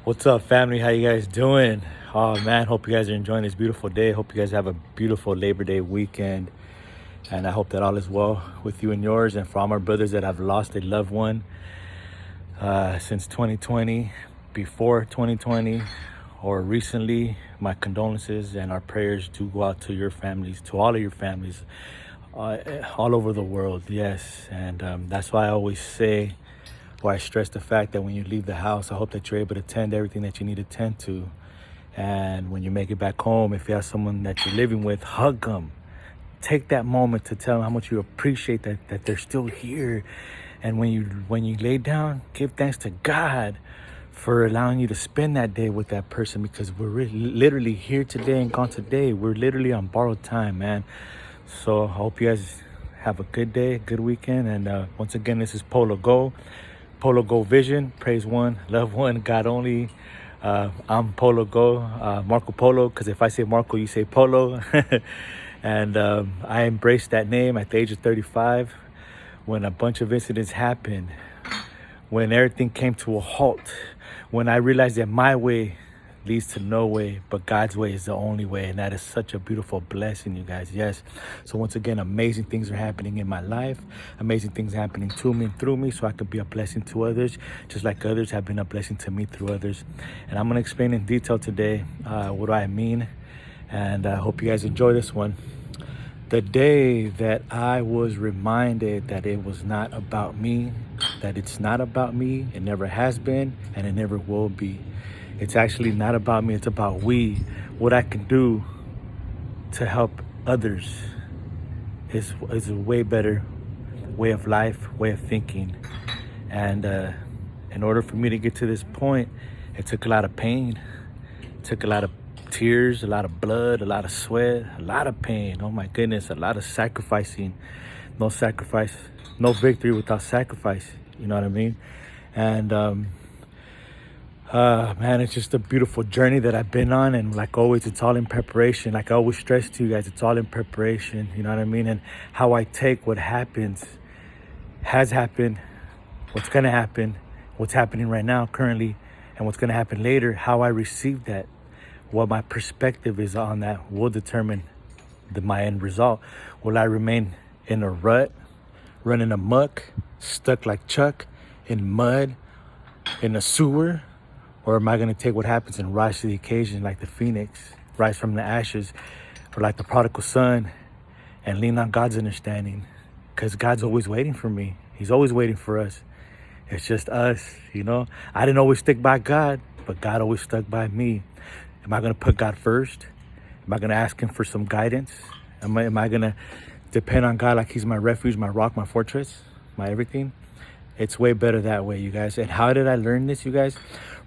What's up, family? How you guys doing? Oh man, hope you guys are enjoying this beautiful day. Hope you guys have a beautiful Labor Day weekend, and I hope that all is well with you and yours. And for all my brothers that have lost a loved one since 2020, before 2020, or recently, my condolences and our prayers do go out to your families, to all of your families, all over the world. Yes, and that's why I always say, why I stress the fact that when you leave the house, I hope that you're able to tend to everything that you need to tend to. And when you make it back home, if you have someone that you're living with, hug them. Take that moment to tell them how much you appreciate that they're still here. And when you lay down, give thanks to God for allowing you to spend that day with that person, because we're literally here today and gone today. We're literally on borrowed time, man. So I hope you guys have a good day, good weekend. And once again, this is Polo Go. Polo Go Vision, praise one, love one, God only. I'm Polo Go, Marco Polo, because if I say Marco, you say Polo. And I embraced that name at the age of 35 when a bunch of incidents happened, when everything came to a halt, when I realized that my way leads to no way, but God's way is the only way. And that is such a beautiful blessing, you guys. Yes. So once again, amazing things are happening in my life, amazing things happening to me and through me, so I could be a blessing to others, just like others have been a blessing to me through others. And I'm going to explain in detail today what do I mean, and I hope you guys enjoy this one. The day that I was reminded that it was not about me, that it's not about me, it never has been, and it never will be. It's actually not about me, it's about we. What I can do to help others is a way better way of life, way of thinking. And in order for me to get to this point, it took a lot of pain. It took a lot of tears, a lot of blood, a lot of sweat, a lot of pain. Oh my goodness, a lot of sacrificing. No sacrifice, no victory without sacrifice. You know what I mean? And man, it's just a beautiful journey that I've been on, and like always, it's all in preparation. Like I always stress to you guys, it's all in preparation. You know what I mean? And how I take what happens, has happened, what's gonna happen, what's happening right now, currently, and what's gonna happen later. How I receive that, what my perspective is on that, will determine my end result. Will I remain in a rut, running amok, stuck like Chuck in mud, in a sewer? Or am I going to take what happens and rise to the occasion like the phoenix, rise from the ashes, or like the prodigal son, and lean on God's understanding? Because God's always waiting for me. He's always waiting for us. It's just us, you know. I didn't always stick by God, but God always stuck by me. Am I going to put God first? Am I going to ask him for some guidance? Am I going to depend on God like he's my refuge, my rock, my fortress, my everything? It's way better that way, you guys. And how did I learn this, you guys?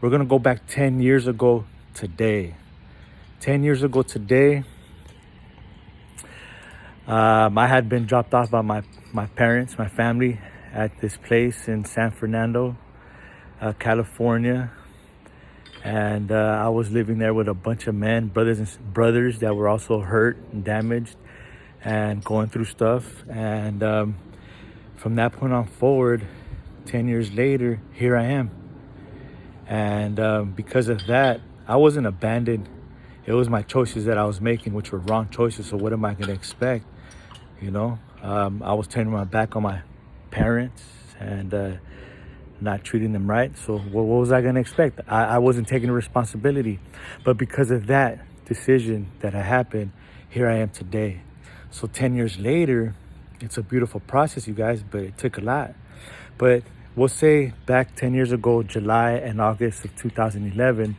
We're going to go back 10 years ago today. 10 years ago today, I had been dropped off by my parents, my family, at this place in San Fernando, California. And I was living there with a bunch of men, brothers that were also hurt and damaged and going through stuff. And from that point on forward, 10 years later, here I am. And because of that, I wasn't abandoned. It was my choices that I was making, which were wrong choices. So what am I going to expect? You know, I was turning my back on my parents and not treating them right. So what was I going to expect? I wasn't taking responsibility. But because of that decision that happened, here I am today. So 10 years later, it's a beautiful process, you guys, but it took a lot. But we'll say back 10 years ago, July and August of 2011,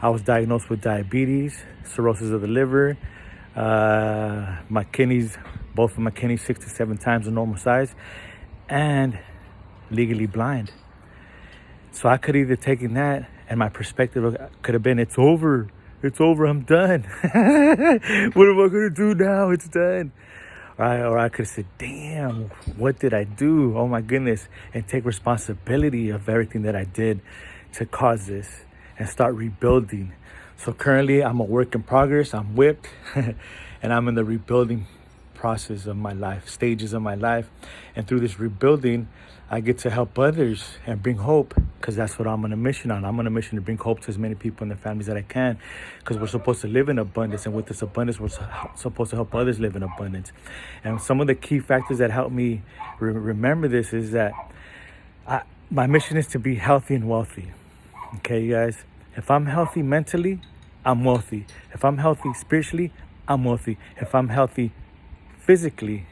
I was diagnosed with diabetes, cirrhosis of the liver, my kidneys, both of my kidneys 6 to 7 times the normal size, and legally blind. So I could either taken that, and my perspective could have been, it's over, I'm done. What am I gonna do now? It's done. Or I could have said, damn, what did I do? Oh my goodness. And take responsibility of everything that I did to cause this and start rebuilding. So currently I'm a work in progress. I'm whipped and I'm in the rebuilding process of my life, stages of my life. And through this rebuilding, I get to help others and bring hope, because that's what I'm on a mission on. I'm on a mission to bring hope to as many people and their families that I can, because we're supposed to live in abundance. And with this abundance, we're supposed to help others live in abundance. And some of the key factors that help me remember this is that my mission is to be healthy and wealthy. Okay, you guys? If I'm healthy mentally, I'm wealthy. If I'm healthy spiritually, I'm wealthy. If I'm healthy physically,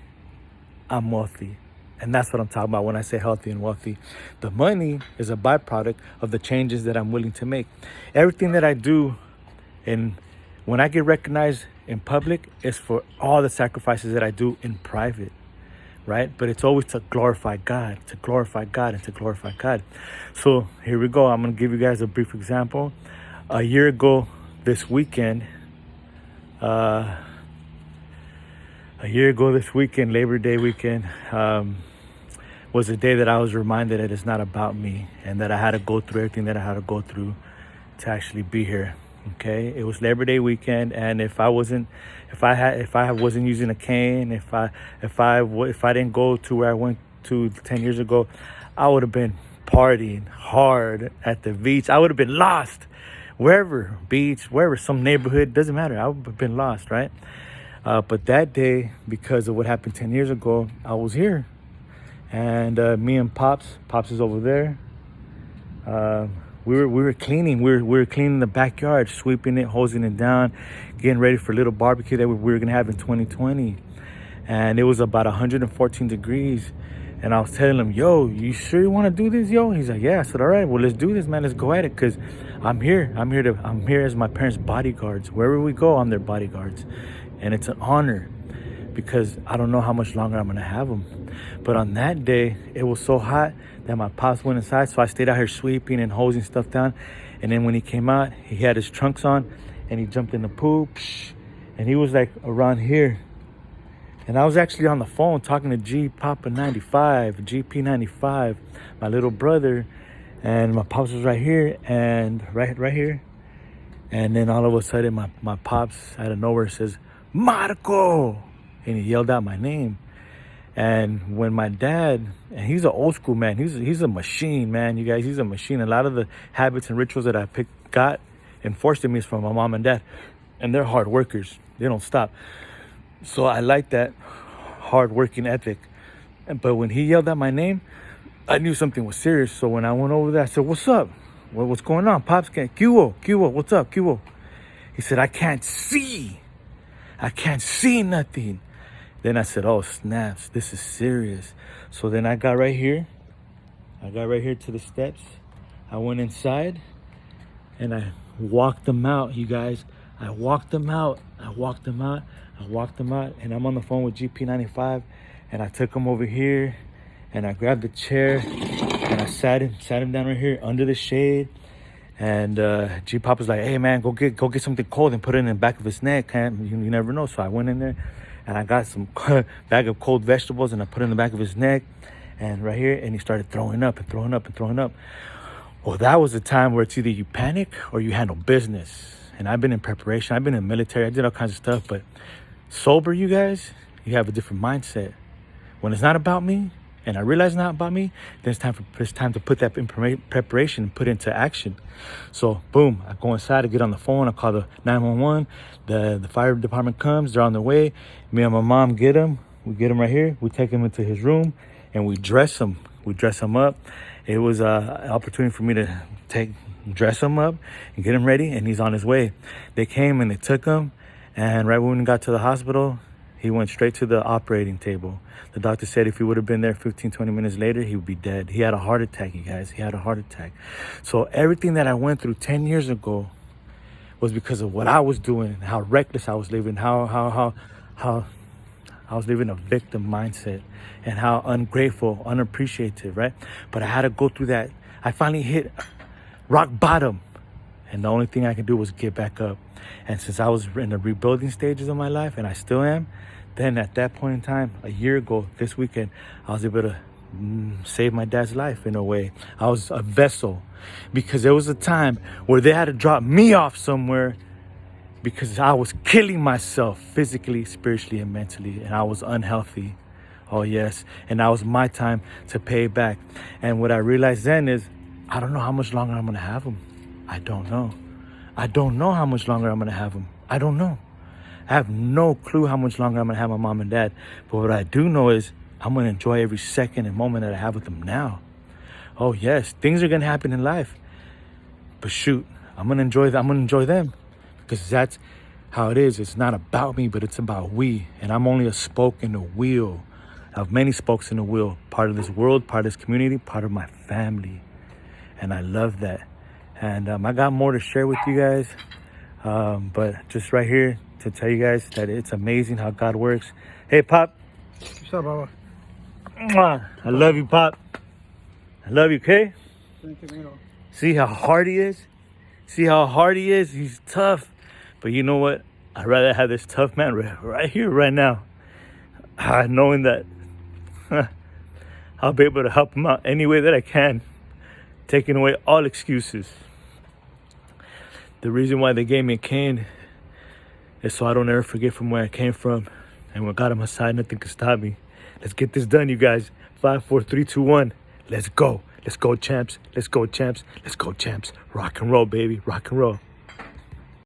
I'm wealthy. And that's what I'm talking about when I say healthy and wealthy. The money is a byproduct of the changes that I'm willing to make. Everything that I do, and when I get recognized in public, is for all the sacrifices that I do in private, right? But it's always to glorify God, to glorify God, and to glorify God. So here we go. I'm going to give you guys a brief example. A year ago this weekend, Labor Day weekend, was a day that I was reminded that it's not about me, and that I had to go through everything that I had to go through to actually be here. Okay, it was Labor Day weekend, and if I wasn't using a cane, if I didn't go to where I went to 10 years ago, I would have been partying hard at the beach. I would have been lost wherever, beach, wherever, some neighborhood, doesn't matter. I would have been lost, right? But that day, because of what happened 10 years ago, I was here. And me and Pops is over there. We were cleaning. We were cleaning the backyard, sweeping it, hosing it down, getting ready for a little barbecue that we were gonna have in 2020. And it was about 114 degrees. And I was telling him, "Yo, you sure you want to do this, yo?" He's like, "Yeah." I said, "All right, well, let's do this, man. Let's go at it, cause I'm here. I'm here as my parents' bodyguards. Wherever we go, I'm their bodyguards, and it's an honor, because I don't know how much longer I'm gonna have them." But on that day, it was so hot that my pops went inside, so I stayed out here sweeping and hosing stuff down. And then when he came out, he had his trunks on, and he jumped in the pool, and he was like around here. And I was actually on the phone talking to GP95, my little brother, and my pops was right here, and right here. And then all of a sudden, my pops out of nowhere says, "Marco!" And he yelled out my name. And when my dad, and he's an old school man, he's a machine, man, you guys, he's a machine. A lot of the habits and rituals that I got enforced in me is from my mom and dad, and they're hard workers. They don't stop. So I like that hard working ethic. But when he yelled out my name, I knew something was serious. So when I went over there, I said, "What's up? What's going on? Pops, Cubo, what's up, Cubo?" He said, I can't see nothing." Then I said, "Oh, snaps, this is serious." So then I got right here to the steps. I went inside and I walked them out, you guys. I walked them out. And I'm on the phone with GP95, and I took him over here, and I grabbed a chair, and I sat him down right here under the shade. And G-Pop was like, "Hey man, go get something cold and put it in the back of his neck. You never know." So I went in there, and I got some bag of cold vegetables, and I put it in the back of his neck, and right here, and he started throwing up. Well, that was the time where it's either you panic or you handle business. And I've been in preparation. I've been in the military. I did all kinds of stuff. But sober, you guys, you have a different mindset. When it's not about me, and I realize it's not about me, then it's time to put that in preparation and put into action. So, boom, I go inside, I get on the phone, I call the 911. The fire department comes, they're on their way. Me and my mom get him. We get him right here. We take him into his room, and we dress him. We dress him up. It was an opportunity for me to dress him up and get him ready, and he's on his way. They came and they took him, and right when we got to the hospital, he went straight to the operating table. The doctor said if he would have been there 15-20 minutes later, he would be dead. He had a heart attack, you guys. He had a heart attack. So everything that I went through 10 years ago was because of what I was doing, how reckless I was living, how I was living a victim mindset, and how ungrateful, unappreciative, right? But I had to go through that. I finally hit rock bottom, and the only thing I could do was get back up. And since I was in the rebuilding stages of my life, and I still am, then at that point in time, a year ago, this weekend, I was able to save my dad's life in a way. I was a vessel, because there was a time where they had to drop me off somewhere because I was killing myself physically, spiritually, and mentally, and I was unhealthy. Oh, yes. And that was my time to pay back. And what I realized then is, I don't know how much longer I'm going to have them. I don't know. I don't know how much longer I'm going to have them. I don't know. I have no clue how much longer I'm going to have my mom and dad. But what I do know is I'm going to enjoy every second and moment that I have with them now. Oh, yes. Things are going to happen in life. But shoot, I'm going to enjoy them. I'm going to enjoy them. Because that's how it is. It's not about me, but it's about we. And I'm only a spoke in the wheel. I have many spokes in the wheel. Part of this world, part of this community, part of my family. And I love that. And I got more to share with you guys. But just right here to tell you guys that it's amazing how God works. Hey, Pop. What's up, Baba? Mwah. I love you, Pop. I love you, okay? Thank you. See how hard he is? See how hard he is? He's tough. But you know what? I'd rather have this tough man right here, right now. Knowing that I'll be able to help him out any way that I can. Taking away all excuses. The reason why they gave me a cane is so I don't ever forget from where I came from. And when God on my side, nothing can stop me. Let's get this done, you guys. 5, 4, 3, 2, 1. Let's go. Let's go, champs. Let's go, champs. Let's go, champs. Rock and roll, baby. Rock and roll.